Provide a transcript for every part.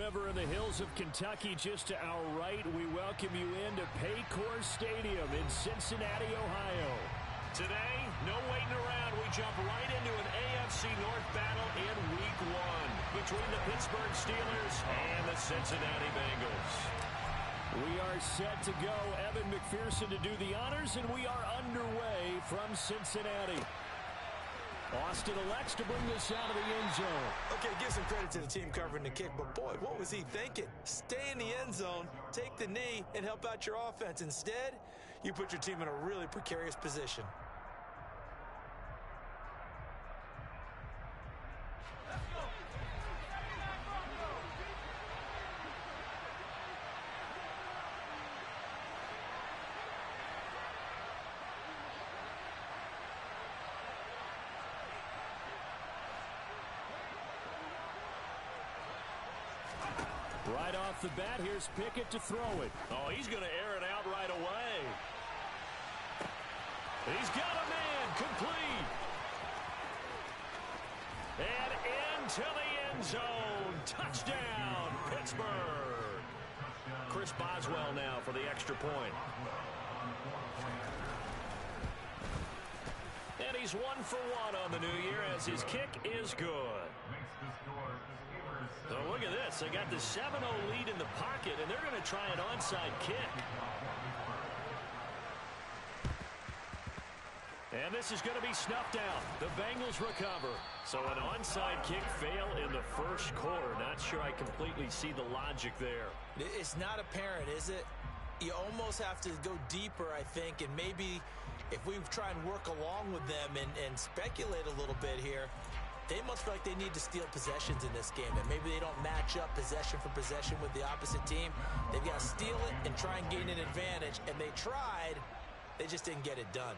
River in the hills of Kentucky. Just to our right, we welcome you into Paycor Stadium in Cincinnati, Ohio. Today, no waiting around. We jump right into an AFC North battle in Week 1 between the Pittsburgh Steelers and the Cincinnati Bengals. We are set to go. Evan McPherson to do the honors, and we are underway from Cincinnati. Austin elects to bring this out of the end zone. Okay, give some credit to the team covering the kick, but boy, what was he thinking? Stay in the end zone, take the knee, and help out your offense. Instead, you put your team in a really precarious position. Right off the bat, here's Pickett to throw it. Oh, he's going to air it out right away. He's got a man, complete. And into the end zone. Touchdown, Pittsburgh. Chris Boswell now for the extra point. And he's 1 for 1 on the new year as his kick is good. So look at this. They got the 7-0 lead in the pocket, and they're going to try an onside kick. And this is going to be snuffed out. The Bengals recover. So an onside kick fail in the first quarter. Not sure I completely see the logic there. It's not apparent, is it? You almost have to go deeper, I think, and maybe if we try and work along with them and speculate a little bit here, they must feel like they need to steal possessions in this game, and maybe they don't match up possession for possession with the opposite team. They've got to steal it and try and gain an advantage, and they tried. They just didn't get it done.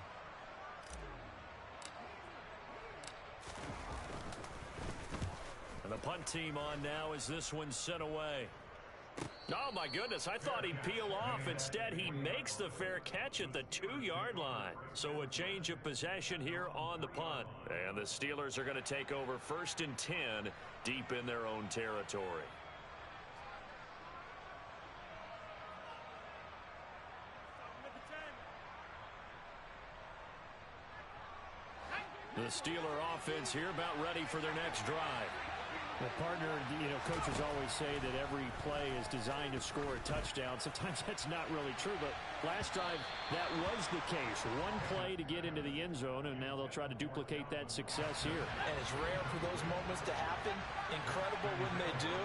And the punt team on now as this one's sent away. Oh, my goodness. I thought he'd peel off. Instead, he makes the fair catch at the 2-yard line. So a change of possession here on the punt. And the Steelers are going to take over 1st and 10 deep in their own territory. The Steeler offense here about ready for their next drive. Well, partner, coaches always say that every play is designed to score a touchdown. Sometimes that's not really true, but last drive, that was the case. One play to get into the end zone, and now they'll try to duplicate that success here. And it's rare for those moments to happen. Incredible when they do.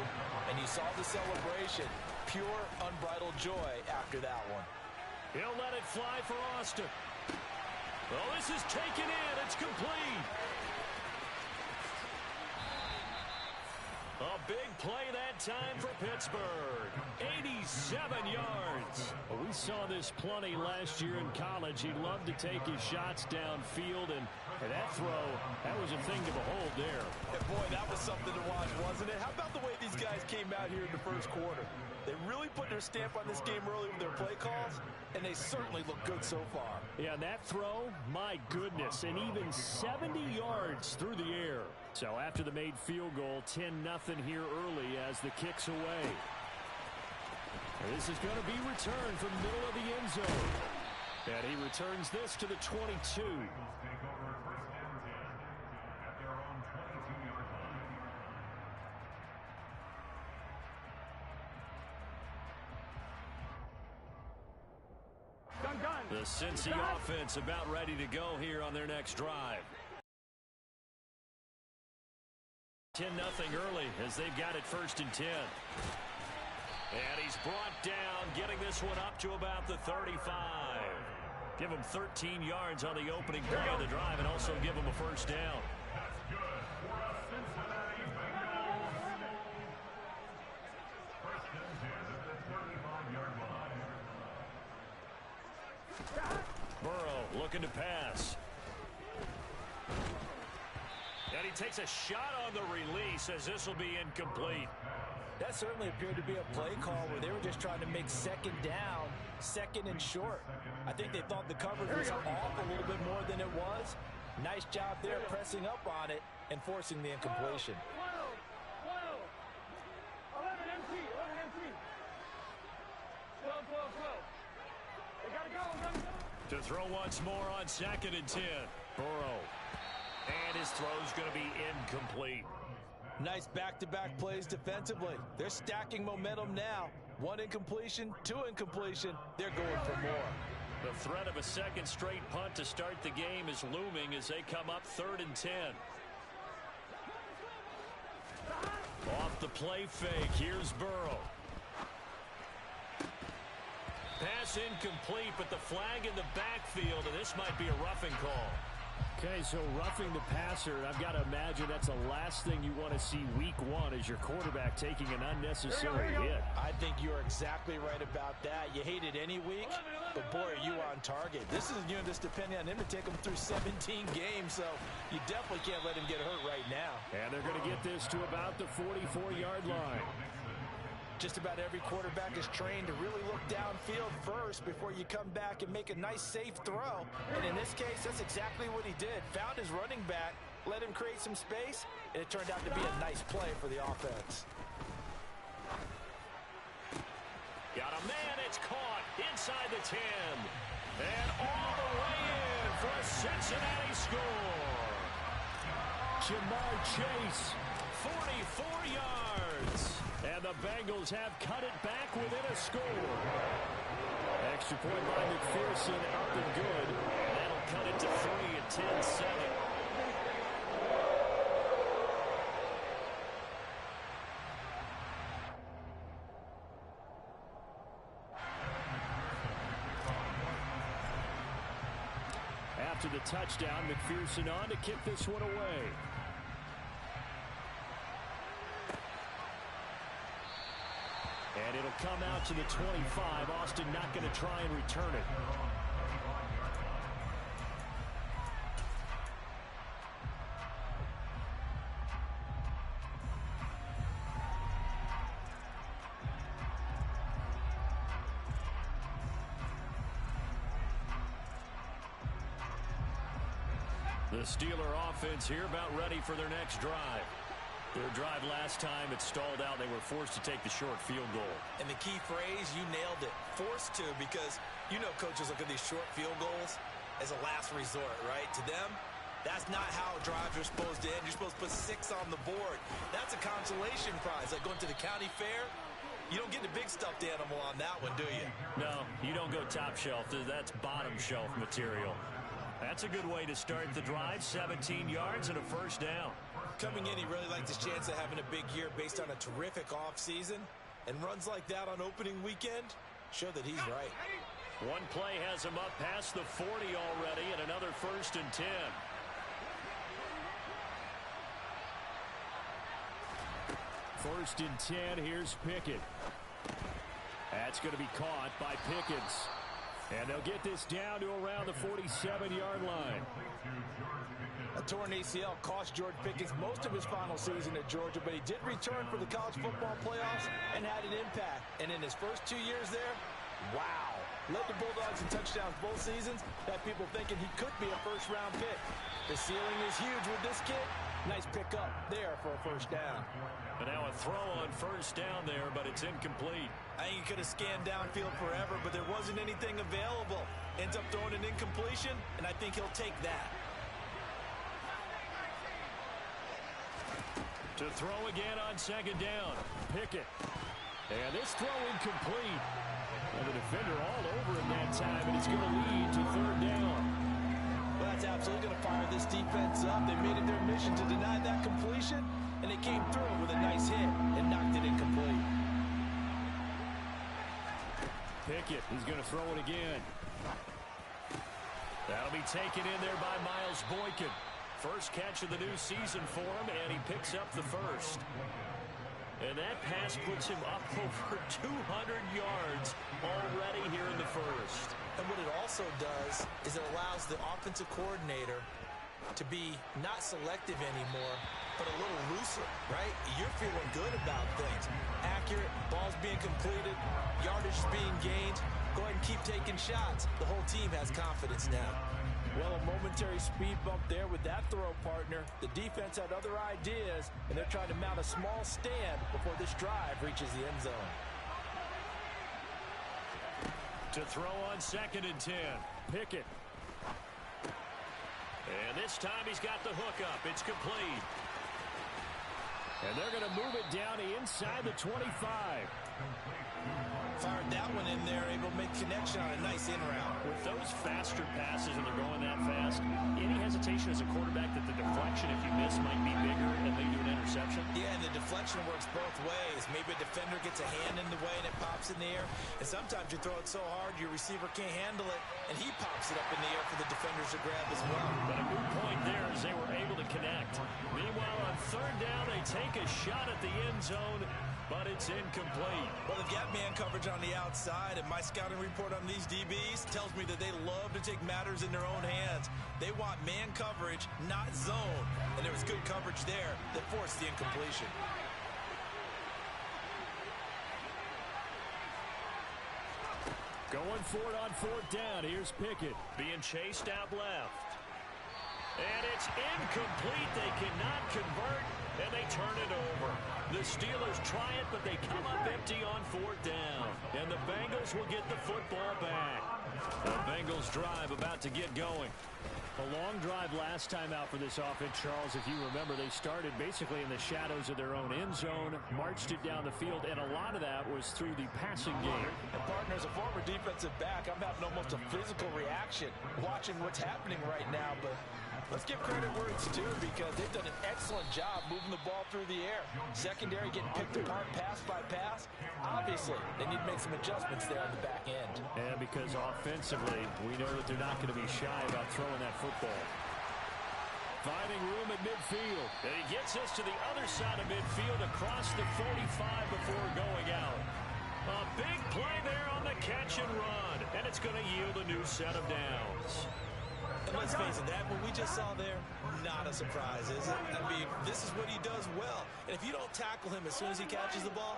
And you saw the celebration. Pure, unbridled joy after that one. He'll let it fly for Austin. Well, this is taken in. It's complete. A big play that time for Pittsburgh. 87 yards. Well, we saw this plenty last year in college. He loved to take his shots downfield, and that throw, that was a thing to behold there. And boy, that was something to watch, wasn't it? How about the way these guys came out here in the first quarter? They really put their stamp on this game early with their play calls, and they certainly look good so far. Yeah, and that throw, my goodness, and even 70 yards through the air. So after the made field goal, 10-0 here early as the kick's away. This is going to be returned from the middle of the end zone. And he returns this to the 22. The Cincy offense about ready to go here on their next drive. 10-0 early as they've got it 1st and 10. And he's brought down, getting this one up to about the 35. Give him 13 yards on the opening play of the drive and also give him a first down. That's good for a Cincinnati Bengals. 1st and 10 at the 35-yard line. Burrow looking to pass. And he takes a shot on the release as this will be incomplete. That certainly appeared to be a play call where they were just trying to make 2nd down, 2nd and short. I think they thought the coverage was off a little bit more than it was. Nice job there pressing up on it and forcing the incompletion. 12, 11 empty. To throw once more on 2nd and 10. Burrow. And his throw's going to be incomplete. Nice back-to-back plays defensively. They're stacking momentum now. 1 incompletion, 2 incompletion. They're going for more. The threat of a second straight punt to start the game is looming as they come up 3rd and 10. Off the play fake. Here's Burrow. Pass incomplete, but the flag in the backfield, and this might be a roughing call. Okay, so roughing the passer, I've got to imagine that's the last thing you want to see week 1 as your quarterback taking an unnecessary hit. I think you're exactly right about that. You hate it any week, but boy, are you on target. This is just depending on him to take him through 17 games, so you definitely can't let him get hurt right now. And they're going to get this to about the 44-yard line. Just about every quarterback is trained to really look downfield first before you come back and make a nice, safe throw. And in this case, that's exactly what he did. Found his running back, let him create some space, and it turned out to be a nice play for the offense. Got a man, it's caught inside the 10. And all the way in for a Cincinnati score. Jamar Chase, 44 yards. And the Bengals have cut it back within a score. Extra point by McPherson, up and good. And that'll cut it to 3 at 10-7. After the touchdown, McPherson on to kick this one away. And it'll come out to the 25. Austin not going to try and return it. The Steeler offense here about ready for their next drive. Their drive last time, it stalled out. They were forced to take the short field goal. And the key phrase, you nailed it. Forced to, because you know coaches look at these short field goals as a last resort, right? To them, that's not how drives are supposed to end. You're supposed to put 6 on the board. That's a consolation prize. Like going to the county fair, you don't get the big stuffed animal on that one, do you? No, you don't go top shelf. That's bottom shelf material. That's a good way to start the drive. 17 yards and a first down. Coming in, he really likes his chance of having a big year based on a terrific offseason. And runs like that on opening weekend show that he's right. One play has him up past the 40 already, and another 1st and 10. First and 10, here's Pickett. That's going to be caught by Pickens. And they'll get this down to around the 47-yard line. A torn ACL cost George Pickens most of his final season at Georgia, but he did return for the college football playoffs and had an impact. And in his first 2 years there, wow. Led the Bulldogs in touchdowns both seasons. Had people thinking he could be a first-round pick. The ceiling is huge with this kid. Nice pickup there for a first down. And now a throw on first down there, but it's incomplete. I think he could have scanned downfield forever, but there wasn't anything available. Ends up throwing an incompletion, and I think he'll take that. To throw again on 2nd down. Pickett. And this throw incomplete. And the defender all over him that time, and it's going to lead to 3rd down. Well, that's absolutely going to fire this defense up. They made it their mission to deny that completion, and they came through with a nice hit and knocked it incomplete. Pickett, he's going to throw it again. That'll be taken in there by Miles Boykin. First catch of the new season for him, and he picks up the first. And that pass puts him up over 200 yards already here in the first. And what it also does is it allows the offensive coordinator to be not selective anymore, but a little looser, right? You're feeling good about things. Accurate, balls being completed, yardage is being gained. Go ahead and keep taking shots. The whole team has confidence now. Well, a momentary speed bump there with that throw partner. The defense had other ideas, and they're trying to mount a small stand before this drive reaches the end zone. To throw on 2nd and 10. Pickett. And this time he's got the hook up. It's complete. And they're going to move it down inside the 25. Fired that one in there, able to make connection on a nice in route. With those faster passes and they're going that fast, any hesitation as a quarterback that the deflection, if you miss, might be bigger and lead to an interception? Yeah, and the deflection works both ways. Maybe a defender gets a hand in the way and it pops in the air. And sometimes you throw it so hard your receiver can't handle it, and he pops it up in the air for the defenders to grab as well. But a good point there is they were able to connect. Meanwhile, on third down, they take a shot at the end zone, but it's incomplete. Well, they've got man coverage on the outside, and my scouting report on these DBs tells me that they love to take matters in their own hands. They want man coverage, not zone. And there was good coverage there that forced the incompletion. Going for it on fourth down. Here's Pickett. Being chased out left. And it's incomplete. They cannot convert, and they turn it over. The Steelers try it, but they come up empty on fourth down. And the Bengals will get the football back. The Bengals drive about to get going. A long drive last time out for this offense, Charles. If you remember, they started basically in the shadows of their own end zone, marched it down the field, and a lot of that was through the passing game. And partner, as a former defensive back, I'm having almost a physical reaction watching what's happening right now. But let's give credit where it's due, because they've done an excellent job moving the ball through the air. Secondary getting picked apart pass by pass. Obviously, they need to make some adjustments there on the back end. And because offensively, we know that they're not going to be shy about throwing that football. Finding room at midfield. And he gets us to the other side of midfield across the 45 before going out. A big play there on the catch and run. And it's going to yield a new set of downs. And let's face it, that what we just saw there, not a surprise, is it? I mean, this is what he does well. And if you don't tackle him as soon as he catches the ball,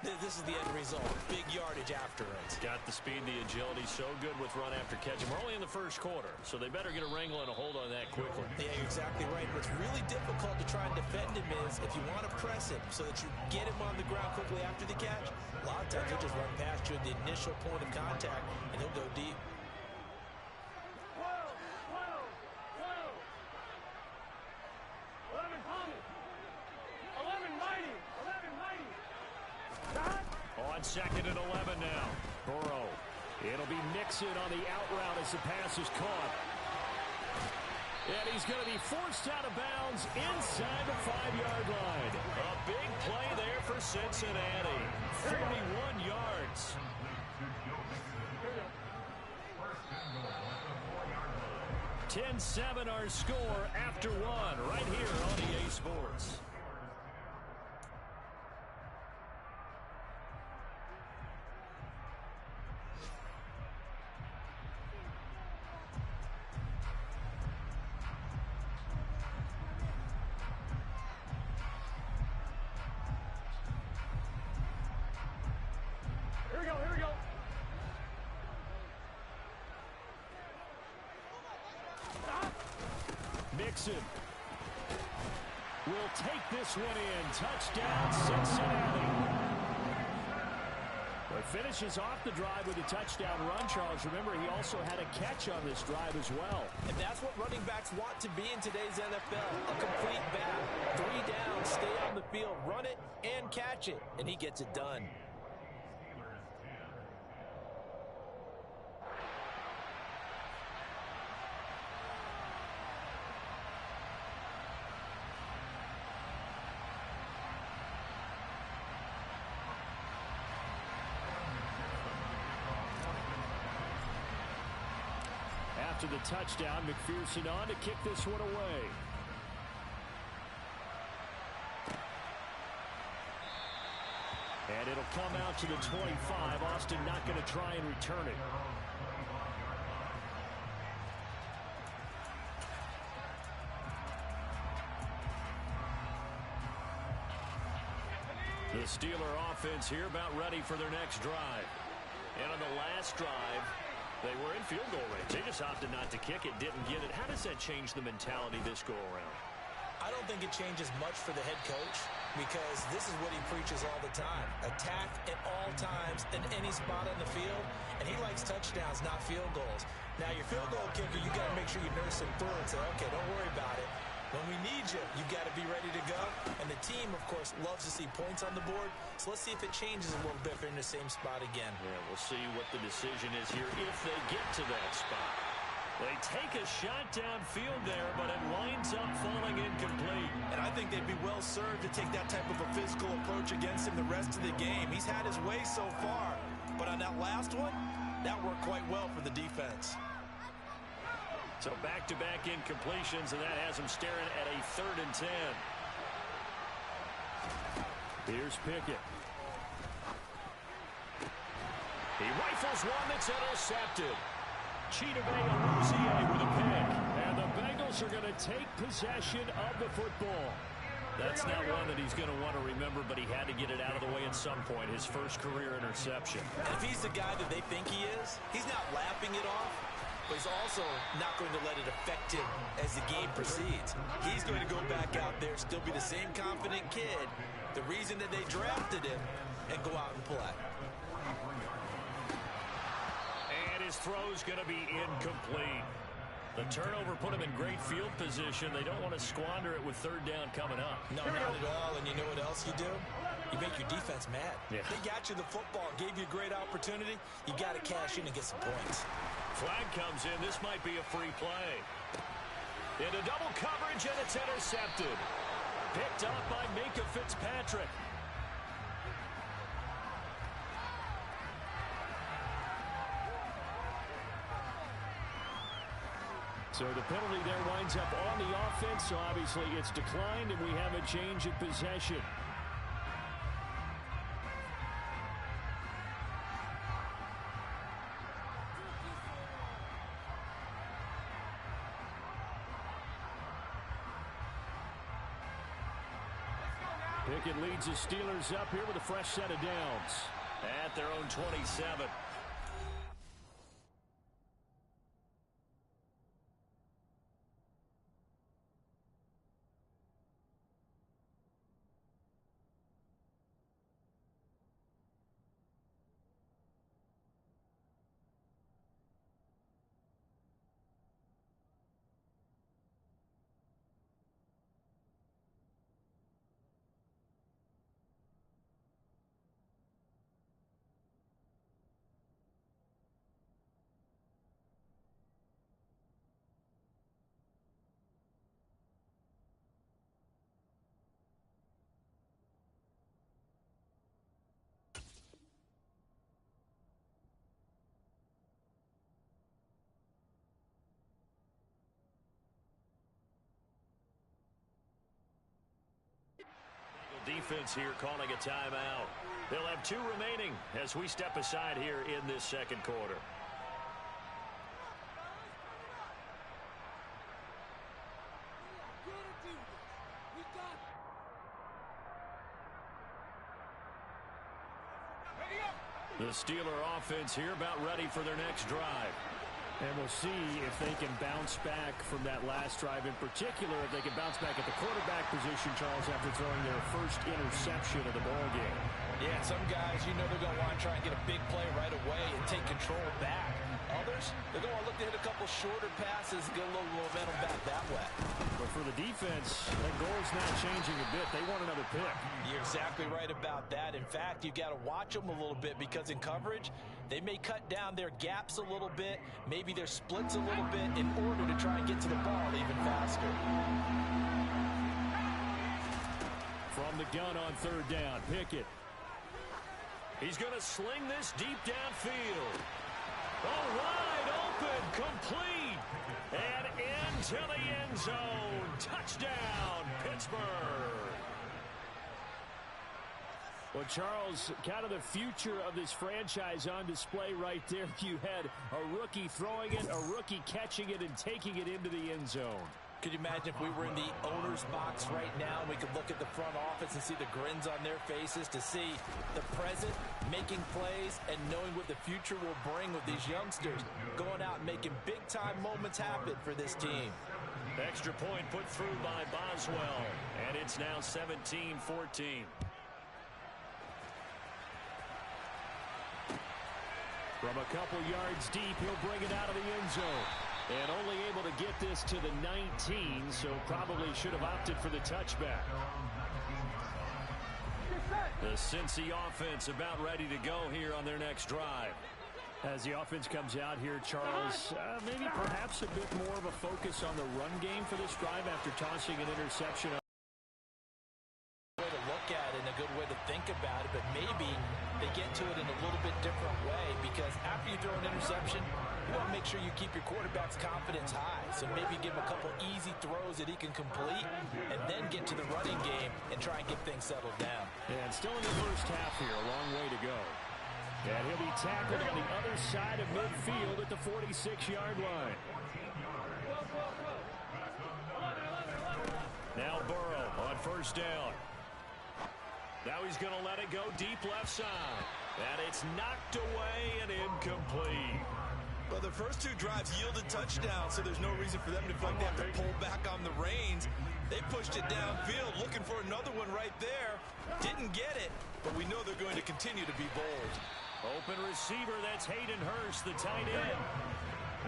this is the end result. Big yardage after it. Got the speed, the agility, so good with run after catch. And we're only in the first quarter, so they better get a wrangle and a hold on that quickly. Yeah, you're exactly right. What's really difficult to try and defend him is if you want to press him so that you get him on the ground quickly after the catch, a lot of times he'll just run past you at the initial point of contact, and he'll go deep. On second and 11 now. Burrow. It'll be Mixon on the out route as the pass is caught. And he's going to be forced out of bounds inside the 5-yard line. A big play there for Cincinnati. 41 yards. $10-7 our score after one right here on EA Sports. Mixon will take this one in. Touchdown, Cincinnati. But finishes off the drive with a touchdown run, Charles. Remember, he also had a catch on this drive as well. And that's what running backs want to be in today's NFL. A complete back. 3 downs, stay on the field, run it, and catch it. And he gets it done. After the touchdown, McPherson on to kick this one away. And it'll come out to the 25. Austin not going to try and return it. The Steeler offense here about ready for their next drive. And on the last drive, they were in field goal range. They just opted not to kick it, didn't get it. How does that change the mentality this go-around? I don't think it changes much for the head coach, because this is what he preaches all the time. Attack at all times in any spot on the field, and he likes touchdowns, not field goals. Now, your field goal kicker, you got to make sure you nurse him through and say, okay, don't worry about it. When we need you, you got to be ready to go. And the team, of course, loves to see points on the board. So let's see if it changes a little bit if they're in the same spot again. Yeah, we'll see what the decision is here if they get to that spot. They take a shot downfield there, but it winds up falling incomplete. And I think they'd be well served to take that type of a physical approach against him the rest of the game. He's had his way so far, but on that last one, that worked quite well for the defense. So back-to-back incompletions, and that has him staring at a 3rd and 10. Here's Pickett. He rifles one that's intercepted. Chidobe with a pick. And the Bengals are going to take possession of the football. That's not one that he's going to want to remember, but he had to get it out of the way at some point. His first career interception. And if he's the guy that they think he is, he's not laughing it off, but he's also not going to let it affect him as the game proceeds. He's going to go back out there, still be the same confident kid, the reason that they drafted him, and go out and play. His throw's going to be incomplete. The turnover put him in great field position. They don't want to squander it with 3rd down coming up. No, not at all. And you know what else you do? You make your defense mad. Yeah. They got you the football, gave you a great opportunity. You got to cash in and get some points. Flag comes in. This might be a free play. Into double coverage, and it's intercepted. Picked up by Minka Fitzpatrick. So the penalty there winds up on the offense, so obviously it's declined, and we have a change of possession. Pickett leads the Steelers up here with a fresh set of downs at their own 27. Defense here calling a timeout. They'll have 2 remaining as we step aside here in this 2nd quarter. The Steeler offense here about ready for their next drive. And we'll see if they can bounce back from that last drive. In particular, if they can bounce back at the quarterback position, Charles, after throwing their first interception of the ballgame. Yeah, some guys, you know they're going to want to try and get a big play right away and take control back. Others, they're going to look to hit a couple shorter passes and get a little momentum back that way. But for the defense, that goal's not changing a bit. They want another pick. You're exactly right about that. In fact, you've got to watch them a little bit because in coverage, they may cut down their gaps a little bit, maybe their splits a little bit in order to try and get to the ball even faster. From the gun on 3rd down, Pickett. He's going to sling this deep downfield. Oh, wide open, complete, and into the end zone. Touchdown, Pittsburgh. Well, Charles, kind of the future of this franchise on display right there. You had a rookie throwing it, a rookie catching it, and taking it into the end zone. Could you imagine if we were in the owner's box right now and we could look at the front office and see the grins on their faces to see the present making plays and knowing what the future will bring with these youngsters going out and making big-time moments happen for this team. Extra point put through by Boswell, and it's now 17-14. From a couple yards deep, he'll bring it out of the end zone. And only able to get this to the 19, so probably should have opted for the touchback. The Cincy offense about ready to go here on their next drive. As the offense comes out here, Charles, maybe perhaps a bit more of a focus on the run game for this drive after tossing an interception. Way to look at it and a good way to think about it, but maybe they get to it in a little bit different way, because after you throw an interception, you want to make sure you keep your quarterback's confidence high. So maybe give him a couple easy throws that he can complete and then get to the running game and try and get things settled down. And still in the first half here, a long way to go. And he'll be tackled on the other side of midfield at the 46-yard line. Now Burrow on first down. Now he's going to let it go deep left side. And it's knocked away and incomplete. Well, the first two drives yielded touchdowns, so there's no reason for them to feel like they have to pull back on the reins. They pushed it downfield, looking for another one right there. Didn't get it, but we know they're going to continue to be bold. Open receiver, that's Hayden Hurst, the tight end.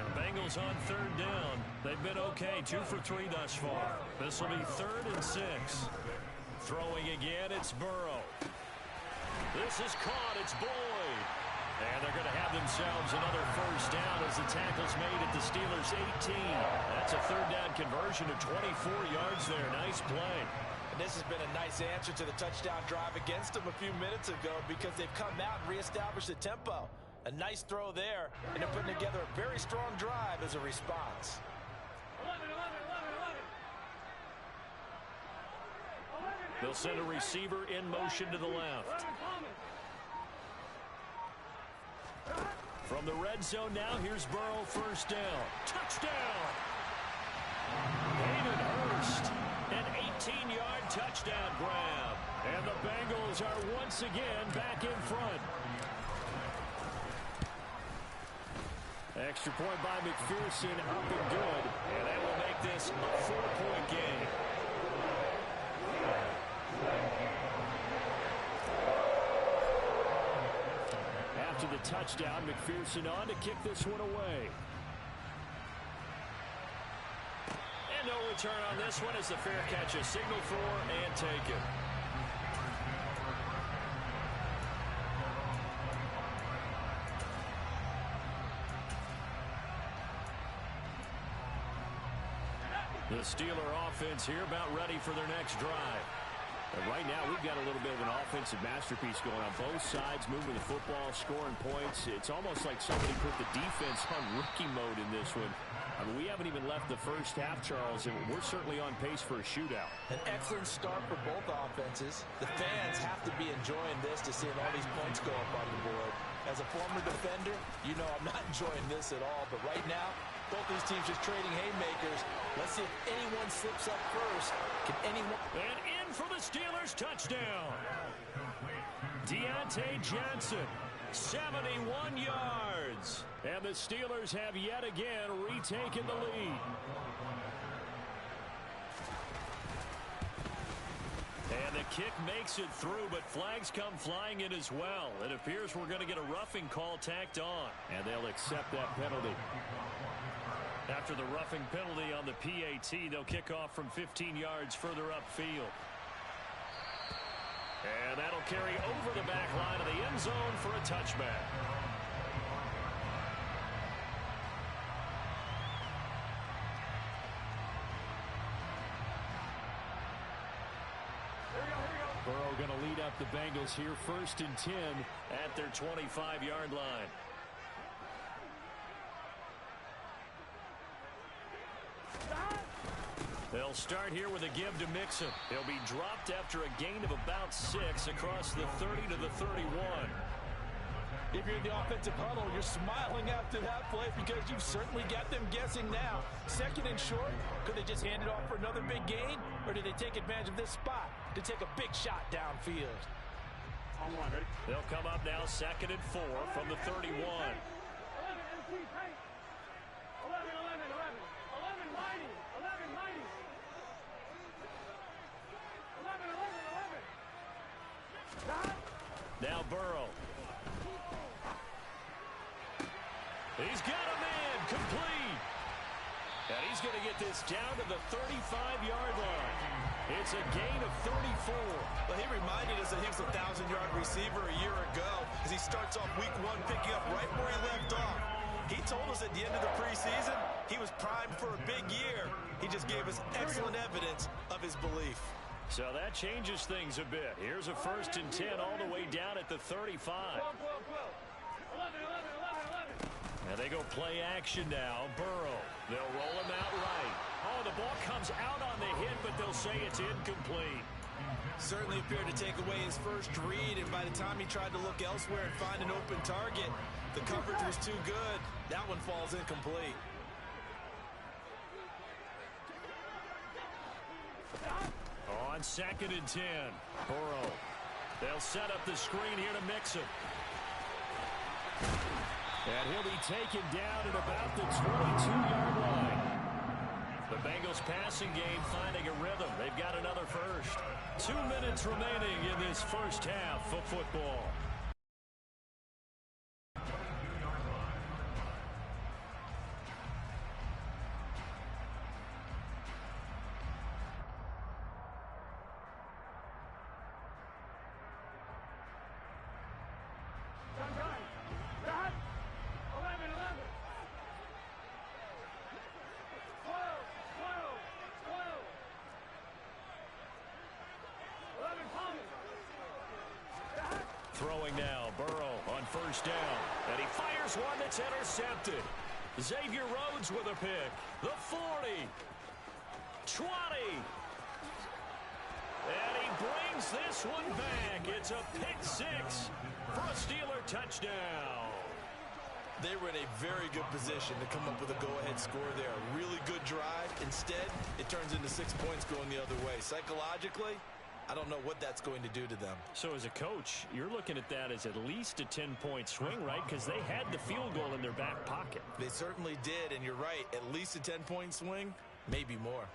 And Bengals on third down. They've been okay, 2 for 3 thus far. This will be 3rd and 6. Throwing again, it's Burrow. This is caught, it's Boyd. And they're going to have themselves another first down as the tackle's made at the Steelers' 18. That's a third down conversion to 24 yards there. Nice play. And this has been a nice answer to the touchdown drive against them a few minutes ago, because they've come out and reestablished the tempo. A nice throw there, and they're putting together a very strong drive as a response. They'll send a receiver in motion to the left. From the red zone now, here's Burrow, first down. Touchdown! Hayden Hurst, an 18-yard touchdown grab. And the Bengals are once again back in front. Extra point by McPherson, up and good. And that will make this a 4-point game. After the touchdown, McPherson on to kick this one away. And no return on this one as the fair catch is signaled for and taken. The Steeler offense here about ready for their next drive. And right now, we've got a little bit of an offensive masterpiece going on. Both sides moving the football, scoring points. It's almost like somebody put the defense on rookie mode in this one. I mean, we haven't even left the first half, Charles, and we're certainly on pace for a shootout. An excellent start for both offenses. The fans have to be enjoying this to see all these points go up on the board. As a former defender, you know I'm not enjoying this at all. But right now, both these teams just trading haymakers. Let's see if anyone slips up first. Can anyone? And in for the Steelers, touchdown. Deontay Johnson, 71 yards. And the Steelers have yet again retaken the lead. And the kick makes it through, but flags come flying in as well. It appears we're going to get a roughing call tacked on. And they'll accept that penalty. After the roughing penalty on the PAT, they'll kick off from 15 yards further upfield. And that'll carry over the back line of the end zone for a touchback. Burrow going to lead up the Bengals here, 1st and 10 at their 25-yard line. They'll start here with a give to Mixon. He'll be dropped after a gain of about 6 across the 30 to the 31. If you're in the offensive huddle, you're smiling after that play because you've certainly got them guessing now. 2nd and short, could they just hand it off for another big gain? Or did they take advantage of this spot to take a big shot downfield? They'll come up now 2nd and 4 from the 31. Now Burrow. He's got a man complete. And he's going to get this down to the 35-yard line. It's a gain of 34. Well, he reminded us that he was a 1,000-yard receiver a year ago as he starts off week 1 picking up right where he left off. He told us at the end of the preseason he was primed for a big year. He just gave us excellent evidence of his belief. So that changes things a bit. Here's a 1st and 10 all the way down at the 35. And they go play action now. Burrow. They'll roll him out right. Oh, the ball comes out on the hit, but they'll say it's incomplete. Certainly appeared to take away his first read, and by the time he tried to look elsewhere and find an open target, the coverage was too good. That one falls incomplete. On 2nd and 10, Burrow. They'll set up the screen here to mix him. And he'll be taken down at about the 22-yard line. The Bengals passing game finding a rhythm. They've got another first. 2 minutes remaining in this first half of football. Throwing now, Burrow on 1st down. And he fires one that's intercepted. Xavier Rhodes with a pick. The 40. 20. And he brings this one back. It's a pick 6 for a Steeler touchdown. They were in a very good position to come up with a go-ahead score there. A really good drive. Instead, it turns into 6 points going the other way. Psychologically, I don't know what that's going to do to them. So as a coach, you're looking at that as at least a 10-point swing, right? Because they had the field goal in their back pocket. They certainly did, and you're right. At least a 10-point swing, maybe more.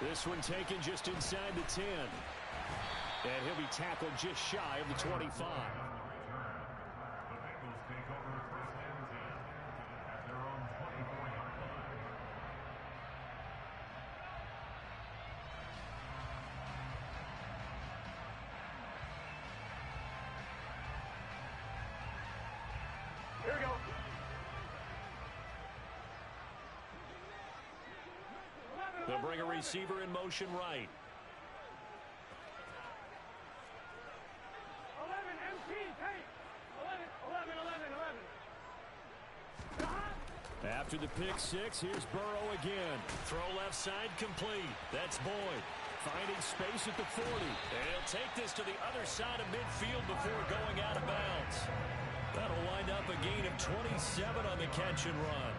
This one taken just inside the 10. And he'll be tackled just shy of the 25. The Bengals take over 1st and 10 at their own 24-yard line. Here we go. They'll bring a receiver in motion right. 11 MT, take. 11. After the pick 6, here's Burrow again. Throw left side complete. That's Boyd. Finding space at the 40. And he'll take this to the other side of midfield before going out of bounds. That'll wind up a gain of 27 on the catch and run.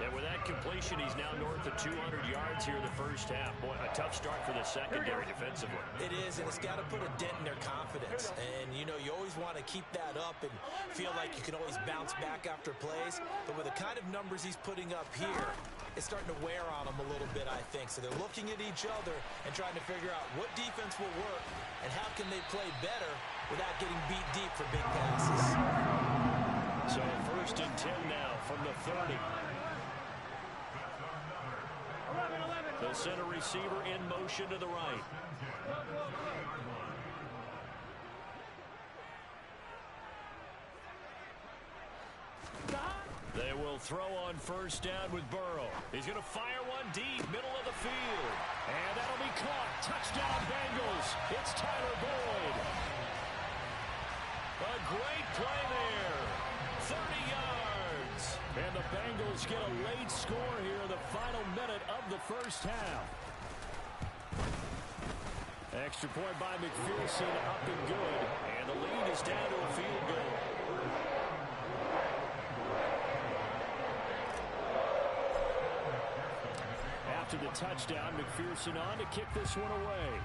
And with that completion, he's now north of 200 yards here in the first half. Boy, a tough start for the secondary defensively. It is, and it's got to put a dent in their confidence. And, you know, you always want to keep that up and feel like you can always bounce back after plays. But with the kind of numbers he's putting up here, it's starting to wear on them a little bit, I think. So they're looking at each other and trying to figure out what defense will work and how can they play better without getting beat deep for big passes. So 1st and 10 now from the 30. They'll send a receiver in motion to the right. They will throw on 1st down with Burrow. He's going to fire one deep, middle of the field. And that'll be caught. Touchdown, Bengals. It's Tyler Boyd. A great play there. 30 yards. And the Bengals get a late score here in the final minute of the first half. Extra point by McPherson, up and good. And the lead is down to a field goal. After the touchdown, McPherson on to kick this one away.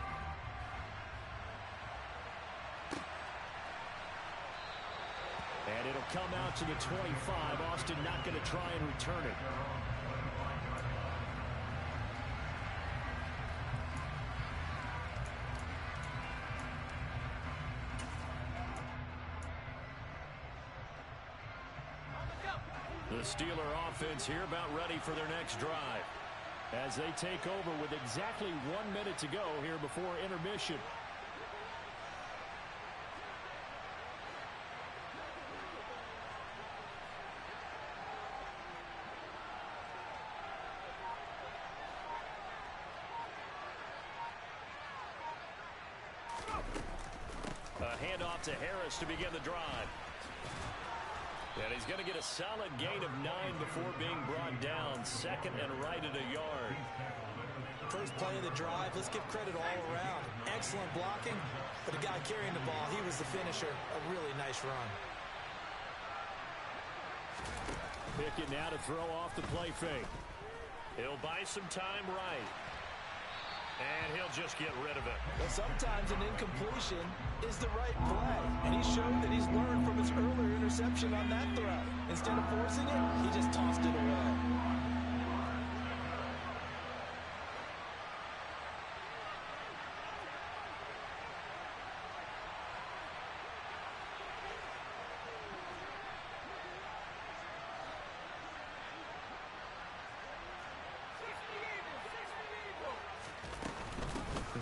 And it'll come out to the 25. Austin not going to try and return it. The Steeler offense here about ready for their next drive. As they take over with exactly 1 minute to go here before intermission. A handoff to Harris to begin the drive. And he's going to get a solid gain of 9 before being brought down. Second and right at a yard. First play of the drive, let's give credit all around. Excellent blocking, but the guy carrying the ball, he was the finisher. A really nice run. Pickett now to throw off the play fake. He'll buy some time right. And he'll just get rid of it. But sometimes an incompletion is the right play. And he showed that he's learned from his earlier interception on that throw. Instead of forcing it, he just tossed it away.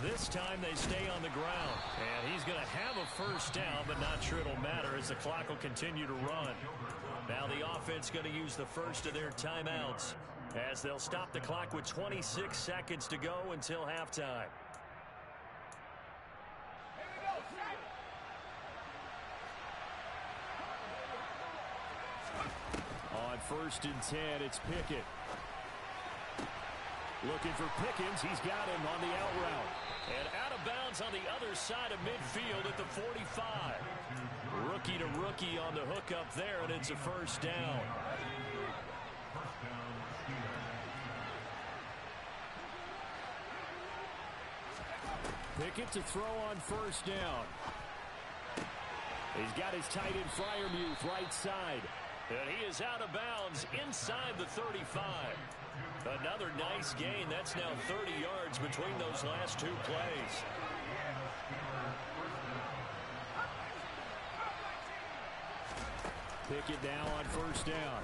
This time they stay on the ground. And he's going to have a first down, but not sure it'll matter as the clock will continue to run. Now the offense going to use the first of their timeouts as they'll stop the clock with 26 seconds to go until halftime. On 1st and 10, it's Pickett. Looking for Pickens. He's got him on the out route. And out of bounds on the other side of midfield at the 45. Rookie to rookie on the hookup there, and it's a first down. Pickett to throw on 1st down. He's got his tight end Freiermuth right side. And he is out of bounds inside the 35. Another nice gain. That's now 30 yards between those last 2 plays. Pickett now on 1st down.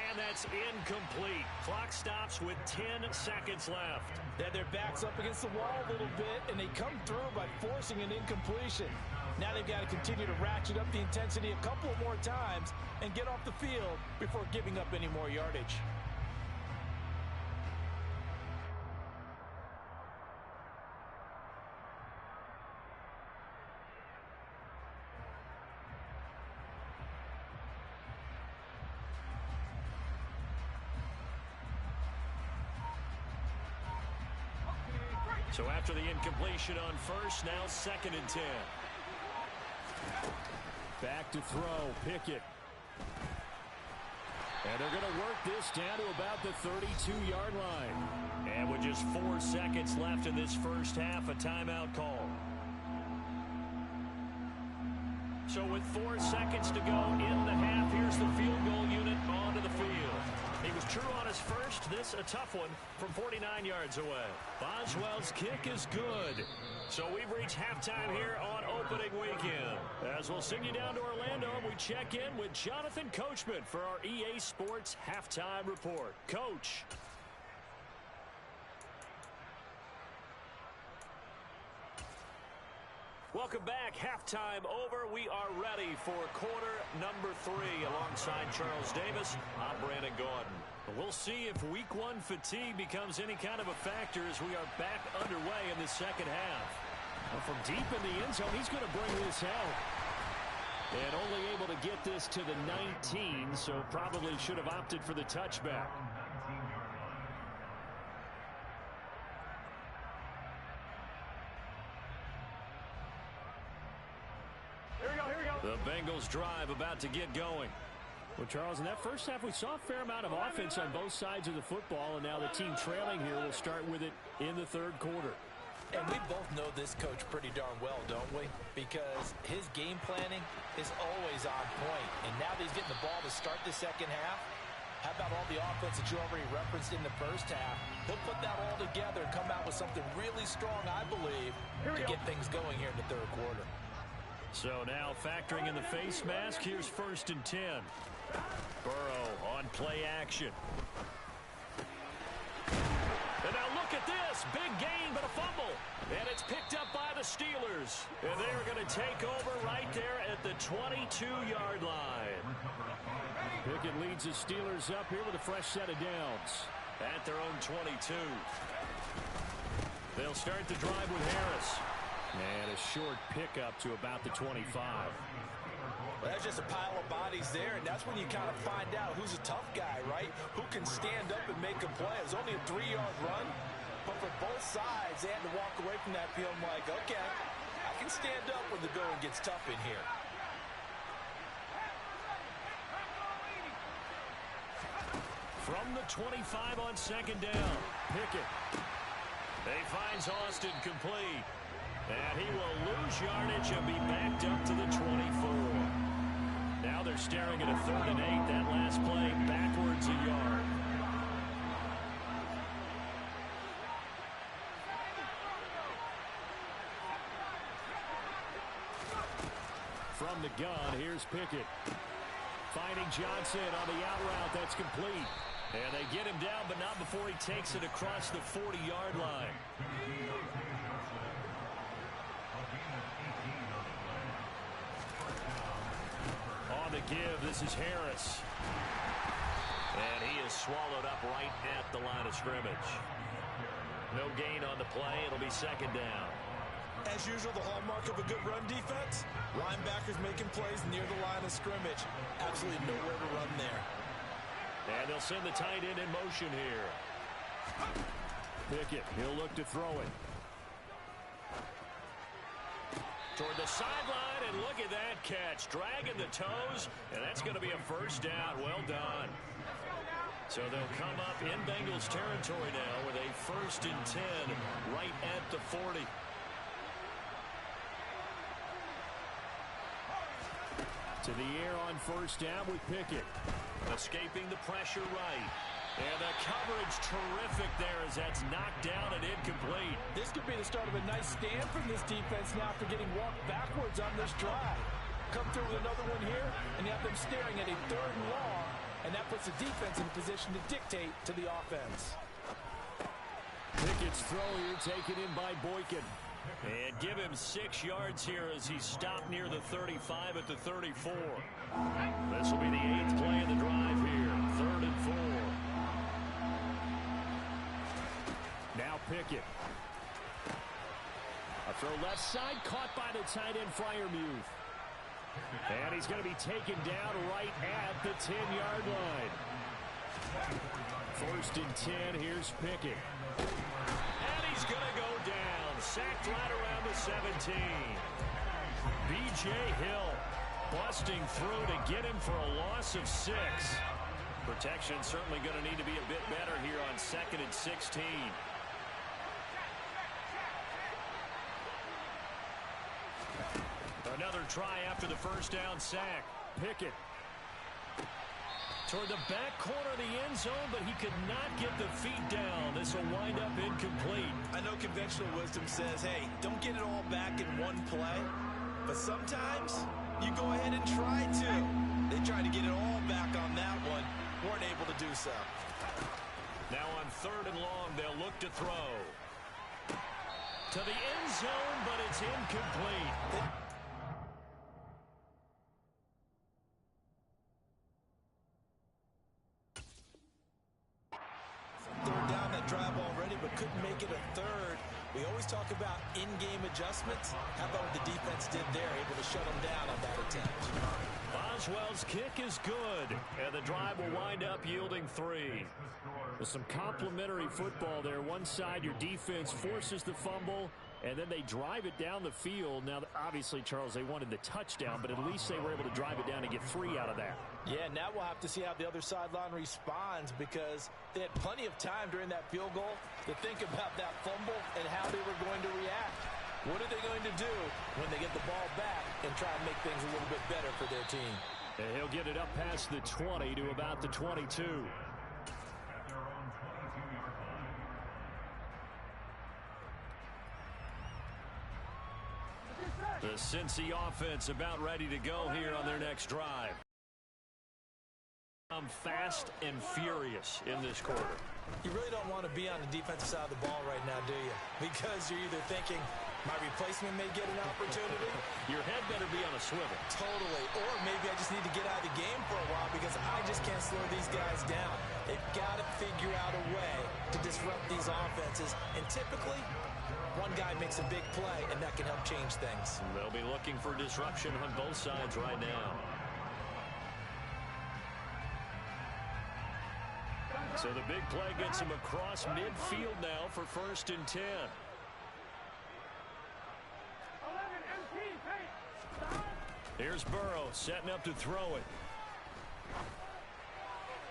And that's incomplete. Clock stops with 10 seconds left. They had their backs up against the wall a little bit, and they come through by forcing an incompletion. Now they've got to continue to ratchet up the intensity a couple more times and get off the field before giving up any more yardage. So after the incompletion on first, now 2nd and 10. Back to throw, Pickett. And they're going to work this down to about the 32-yard line. And with just 4 seconds left in this first half, a timeout call. So with 4 seconds to go in the half, here's the field goal unit onto the field. He was true on his first. This a tough one from 49 yards away. Boswell's kick is good. So we've reached halftime here on opening weekend. As we'll send you down to Orlando, we check in with Jonathan Coachman for our EA Sports Halftime Report. Coach. Welcome back. Halftime over. We are ready for quarter number 3 alongside Charles Davis. I'm Brandon Gordon. We'll see if week 1 fatigue becomes any kind of a factor as we are back underway in the second half. Well, from deep in the end zone, he's going to bring this out. And only able to get this to the 19, so probably should have opted for the touchback. The Bengals drive about to get going. Well, Charles, in that first half, we saw a fair amount of offense on both sides of the football, and now the team trailing here will start with it in the 3rd quarter. And we both know this coach pretty darn well, don't we? Because his game planning is always on point. And now that he's getting the ball to start the second half, how about all the offense that you already referenced in the first half? He'll put that all together and come out with something really strong, I believe, to get things going here in the 3rd quarter. So now factoring in the face mask, here's 1st and 10. Burrow on play action. And now look at this. Big gain, but a fumble. And it's picked up by the Steelers. And they're going to take over right there at the 22-yard line. Pickett leads the Steelers up here with a fresh set of downs at their own 22. They'll start the drive with Harris. And a short pickup to about the 25. Well, that's just a pile of bodies there, and that's when you kind of find out who's a tough guy, right? Who can stand up and make a play. It was only a 3-yard run, but for both sides, they had to walk away from that field like, okay, I can stand up when the going gets tough in here. From the 25 on 2nd down, Pickett. He finds Austin complete. And he will lose yardage and be backed up to the 24. Now they're staring at a 3rd and 8. That last play backwards a yard. From the gun, here's Pickett. Finding Johnson on the out route. That's complete. And they get him down, but not before he takes it across the 40-yard line. On the give, this is Harris. And he is swallowed up right at the line of scrimmage. No gain on the play. It'll be 2nd down. As usual, the hallmark of a good run defense, linebackers making plays near the line of scrimmage. Absolutely nowhere to run there. And they'll send the tight end in motion here. Pickett, he'll look to throw it. Toward the sideline, and look at that catch. Dragging the toes, and that's going to be a 1st down. Well done. So they'll come up in Bengals territory now with a 1st and 10 right at the 40. To the air on 1st down with Pickett. Escaping the pressure right. And the coverage terrific there as that's knocked down and incomplete. This could be the start of a nice stand from this defense now after getting walked backwards on this drive. Come through with another one here, and you have them staring at a 3rd and long, and that puts the defense in a position to dictate to the offense. Pickett's throw here taken in by Boykin. And give him 6 yards here as he's stopped near the 35 at the 34. This will be the 8th play of the drive here. 3rd and 4. Now Pickett. A throw left side, caught by the tight end Freiermuth. And he's going to be taken down right at the 10-yard line. 1st and 10, here's Pickett. And he's going to go down. Sacked right around the 17. B.J. Hill busting through to get him for a loss of 6. Protection certainly going to need to be a bit better here on 2nd and 16. Another try after the 1st down sack. Pickett toward the back corner of the end zone, but he could not get the feet down. This will wind up incomplete. I know conventional wisdom says, hey, don't get it all back in one play. But sometimes you go ahead and try to. They tried to get it all back on that one. Weren't able to do so. Now on 3rd and long, they'll look to throw. To the end zone, but it's incomplete. Drive already, but couldn't make it a 3rd. We always talk about in-game adjustments. How about what the defense did there, able to shut them down on that attempt. Boswell's kick is good, and the drive will wind up yielding 3. With some complimentary football there. One side, your defense forces the fumble, and then they drive it down the field. Now, obviously, Charles, they wanted the touchdown, but at least they were able to drive it down and get 3 out of that. Yeah, now we'll have to see how the other sideline responds because they had plenty of time during that field goal to think about that fumble and how they were going to react. What are they going to do when they get the ball back and try and make things a little bit better for their team? And he'll get it up past the 20 to about the 22. The Cincy offense about ready to go here on their next drive. I'm fast and furious in this quarter. You really don't want to be on the defensive side of the ball right now, do you? Because you're either thinking, my replacement may get an opportunity. Your head better be on a swivel. Totally. Or maybe I just need to get out of the game for a while because I just can't slow these guys down. They've got to figure out a way to disrupt these offenses. And typically, one guy makes a big play, and that can help change things. They'll be looking for disruption on both sides right now. So the big play gets him across midfield now for 1st and 10. Here's Burrow setting up to throw it.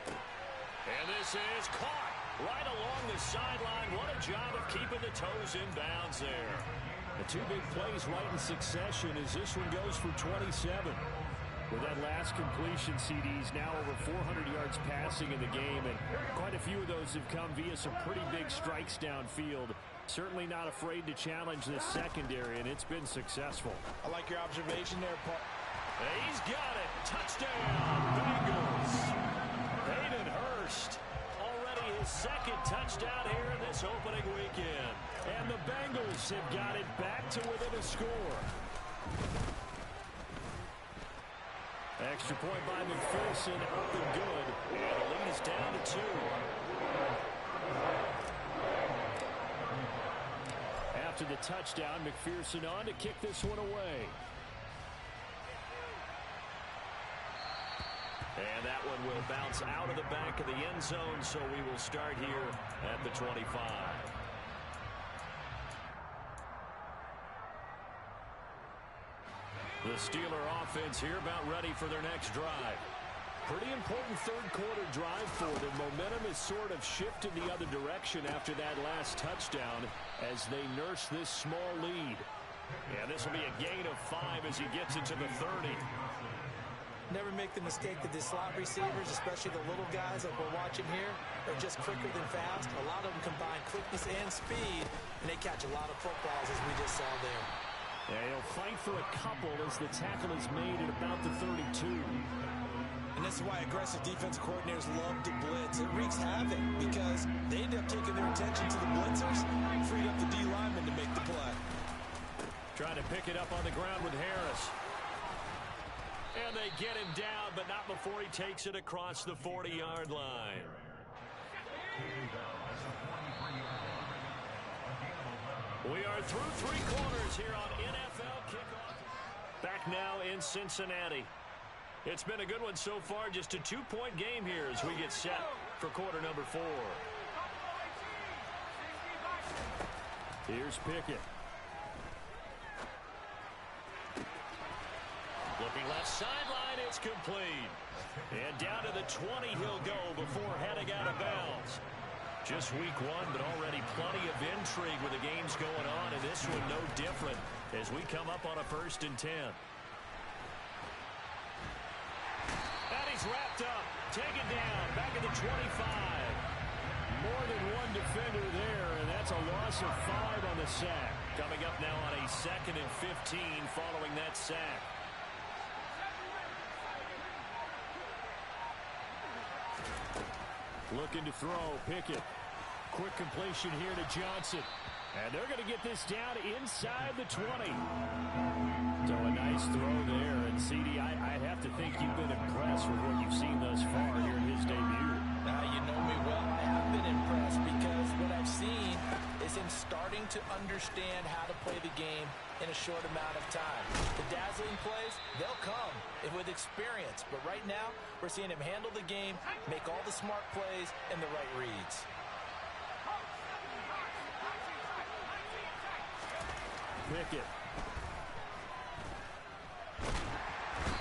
And this is caught right along the sideline. What a job of keeping the toes in bounds there. The two big plays right in succession as this one goes for 27. With that last completion, CD's now over 400 yards passing in the game, and quite a few of those have come via some pretty big strikes downfield. Certainly not afraid to challenge this secondary, and it's been successful. I like your observation there, Paul. He's got it. Touchdown, Bengals. Hayden Hurst, already his 2nd touchdown here in this opening weekend. And the Bengals have got it back to within a score. Extra point by McPherson, up and good. And the lead is down to 2. After the touchdown, McPherson on to kick this one away. And that one will bounce out of the back of the end zone, so we will start here at the 25. The Steeler offense here about ready for their next drive. Pretty important third quarter drive for them. Momentum has sort of shifted the other direction after that last touchdown as they nurse this small lead. And this will be a gain of 5 as he gets it to the 30. Never make the mistake that the slot receivers, especially the little guys like we're watching here, are just quicker than fast. A lot of them combine quickness and speed, and they catch a lot of footballs as we just saw there. Yeah, he'll fight for a couple as the tackle is made at about the 32. And this is why aggressive defensive coordinators love to blitz. It wreaks havoc because they end up taking their attention to the blitzers, freed up the D lineman to make the play. Trying to pick it up on the ground with Harris. And they get him down, but not before he takes it across the 40-yard line. We are through 3 quarters here on NFL Kickoff. Back now in Cincinnati. It's been a good one so far, just a 2-point game here as we get set for quarter number 4. Here's Pickett. Looking left sideline, it's complete. And down to the 20 he'll go before heading out of bounds. Just week 1, but already plenty of intrigue with the games going on, and this one no different as we come up on a 1st and 10. And he's wrapped up, taken down, back at the 25. More than one defender there, and that's a loss of 5 on the sack. Coming up now on a 2nd and 15 following that sack. Looking to throw, Pickett. Quick completion here to Johnson. And they're going to get this down inside the 20. So a nice throw there. And, CD, I have to think you've been impressed with what you've seen thus far here in his debut. You know me well. I have been impressed because what I've seen is him starting to understand how to play the game in a short amount of time. The dazzling plays, they'll come with experience. But right now, we're seeing him handle the game, make all the smart plays, and the right reads. Pickett.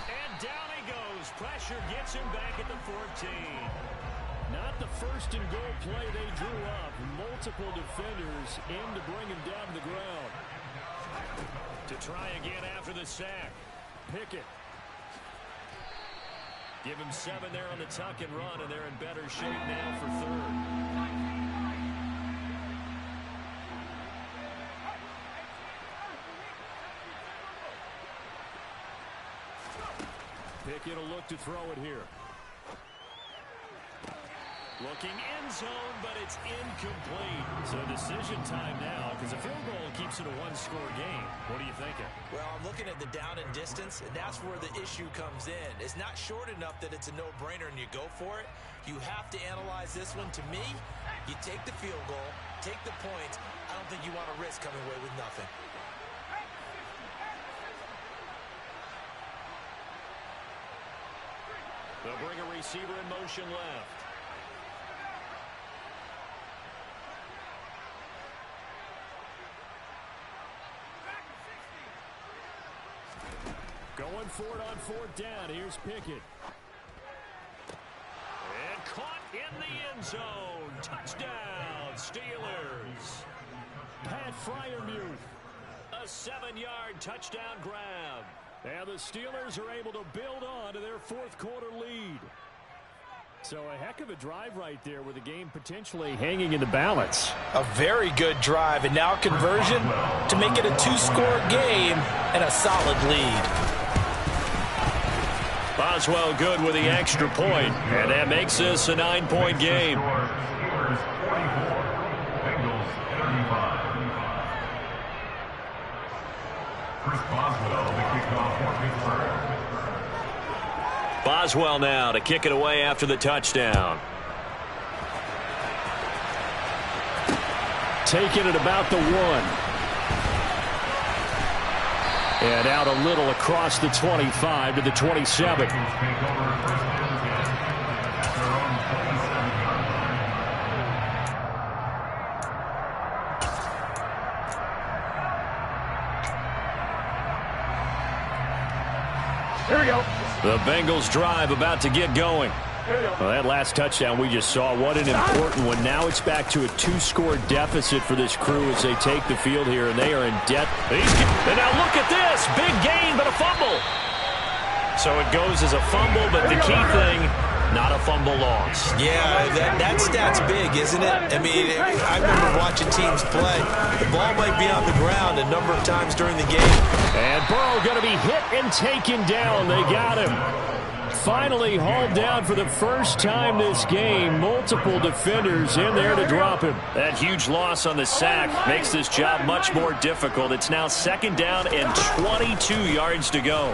And down he goes. Pressure gets him back at the 14. Not the first and goal play they drew up. Multiple defenders aim to bring him down to the ground. To try again after the sack. Pickett. Give him 7 there on the tuck and run, and they're in better shape now for 3rd. get a look to throw it here. Looking end zone, but it's incomplete. So decision time now, because a field goal keeps it a one-score game. What are you thinking? Well, I'm looking at the down and distance, and that's where the issue comes in. It's not short enough that it's a no-brainer and you go for it. You have to analyze this one. To me, you take the field goal, take the points. I don't think you want to risk coming away with nothing. They'll bring a receiver in motion left. Going for it on fourth down. Here's Pickett. And caught in the end zone. Touchdown, Steelers. Pat Freiermuth. A 7-yard touchdown grab. And the Steelers are able to build on to their fourth quarter lead. So a heck of a drive right there with the game potentially hanging in the balance. A very good drive, and now conversion to make it a 2-score game and a solid lead. Boswell good with the extra point, and that makes this a 9-point game. Steelers 44, Bengals 35. Chris Boswell, the kickoff for Pittsburgh. Boswell now to kick it away after the touchdown. Taking it about the 1. And out a little across the 25 to the 27. Here we go. The Bengals drive about to get going. Well, that last touchdown we just saw, what an important one. Now it's back to a 2-score deficit for this crew as they take the field here, and they are in debt. And now look at this. Big gain, but a fumble. So it goes as a fumble, but the key thing, not a fumble loss. Yeah, that stat's big, isn't it? I mean, I remember watching teams play. The ball might be on the ground a number of times during the game. And Burrow going to be hit and taken down. They got him. Finally hauled down for the first time this game. Multiple defenders in there to drop him. That huge loss on the sack makes this job much more difficult. It's now 2nd down and 22 yards to go.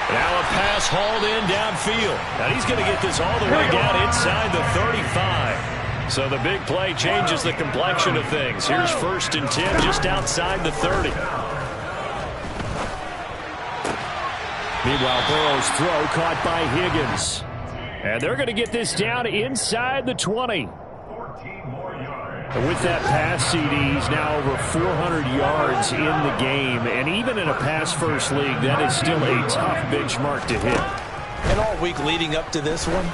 Now a pass hauled in downfield. Now he's going to get this all the way down inside the 35. So the big play changes the complexion of things. Here's 1st and 10 just outside the 30. Meanwhile, Burrow's throw caught by Higgins. And they're going to get this down inside the 20. 14 more yards. And with that pass, CD's now over 400 yards in the game. And even in a pass-first league, that is still a tough benchmark to hit. And all week leading up to this one,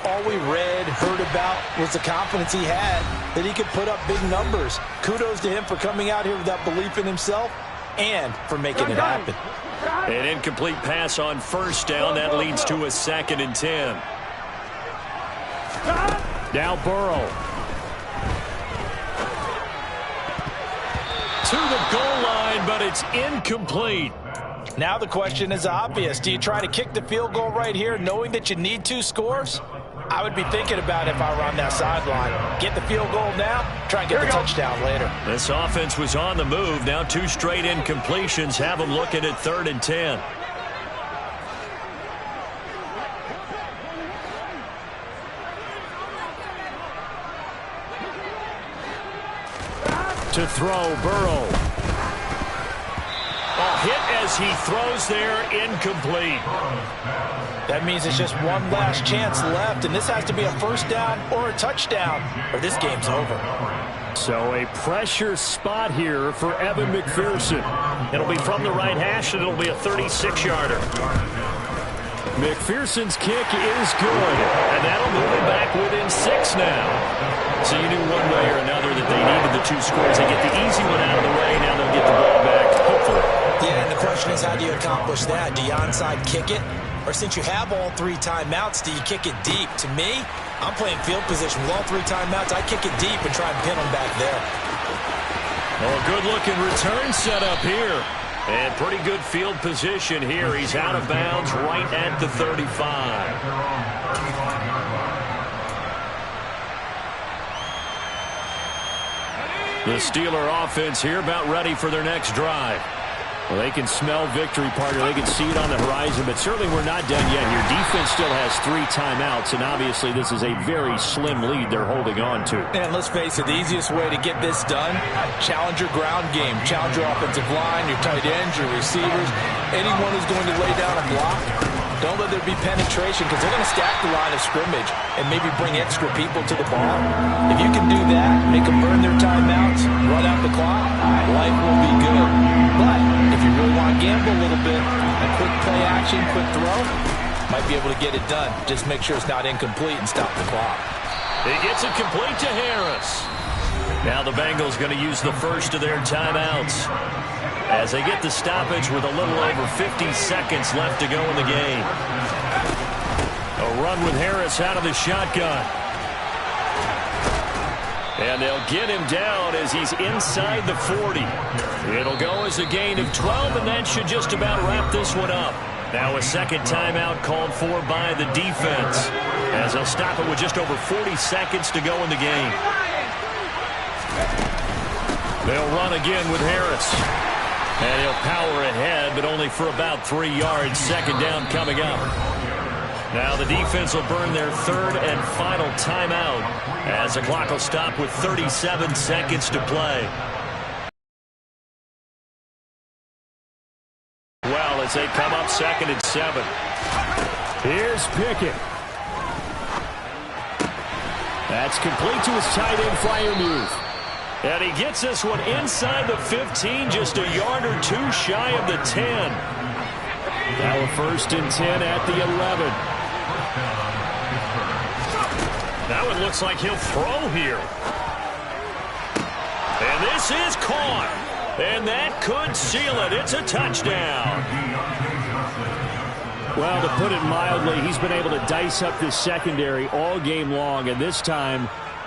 all we read, heard about was the confidence he had that he could put up big numbers. Kudos to him for coming out here with that belief in himself and for making it happen. An incomplete pass on 1st down. That leads to a 2nd and 10. Now Burrow. To the goal line, but it's incomplete. Now the question is obvious. Do you try to kick the field goal right here knowing that you need 2 scores? I would be thinking about it if I were on that sideline. Get the field goal now, try and get the touchdown later. This offense was on the move. Now 2 straight incompletions have them looking at 3rd and 10. To throw, Burrow. A hit as he throws there, incomplete. That means it's just one last chance left, and this has to be a 1st down or a touchdown, or this game's over. So a pressure spot here for Evan McPherson. It'll be from the right hash, and it'll be a 36-yarder. McPherson's kick is good, and that'll move him back within 6 now. So you knew one way or another that they needed the 2 scores. They get the easy one out of the way, now they'll get the ball back, hopefully. Yeah, and the question is, how do you accomplish that? Do you onside kick it? Or since you have all 3 timeouts, do you kick it deep? To me, I'm playing field position with all 3 timeouts. I kick it deep and try and pin them back there. Oh, a good-looking return set up here. And pretty good field position here. He's out of bounds right at the 35. The Steeler offense here about ready for their next drive. Well, they can smell victory, partner. They can see it on the horizon, but certainly we're not done yet here. Defense still has 3 timeouts, and obviously this is a very slim lead they're holding on to. And let's face it, the easiest way to get this done, challenge your ground game. Challenge your offensive line, your tight ends, your receivers, anyone who's going to lay down a block. Don't let there be penetration because they're going to stack the line of scrimmage and maybe bring extra people to the ball. If you can do that, make them burn their timeouts, run out the clock, life will be good. But if you really want to gamble a little bit, a quick play action, quick throw, might be able to get it done. Just make sure it's not incomplete and stop the clock. He gets it complete to Harris. Now the Bengals going to use the first of their timeouts as they get the stoppage with a little over 50 seconds left to go in the game. A run with Harris out of the shotgun. And they'll get him down as he's inside the 40. It'll go as a gain of 12, and that should just about wrap this one up. Now a second timeout called for by the defense as they'll stop it with just over 40 seconds to go in the game. They'll run again with Harris. And he'll power ahead, but only for about 3 yards. Second down coming up. Now the defense will burn their third and final timeout as the clock will stop with 37 seconds to play. Well, as they come up 2nd and 7. Here's Pickett. That's complete to his tight end flyer move. And he gets this one inside the 15, just a yard or 2 shy of the 10. Now a 1st and 10 at the 11. Now it looks like he'll throw here. And this is caught. And that could seal it. It's a touchdown. Well, to put it mildly, he's been able to dice up this secondary all game long, and this time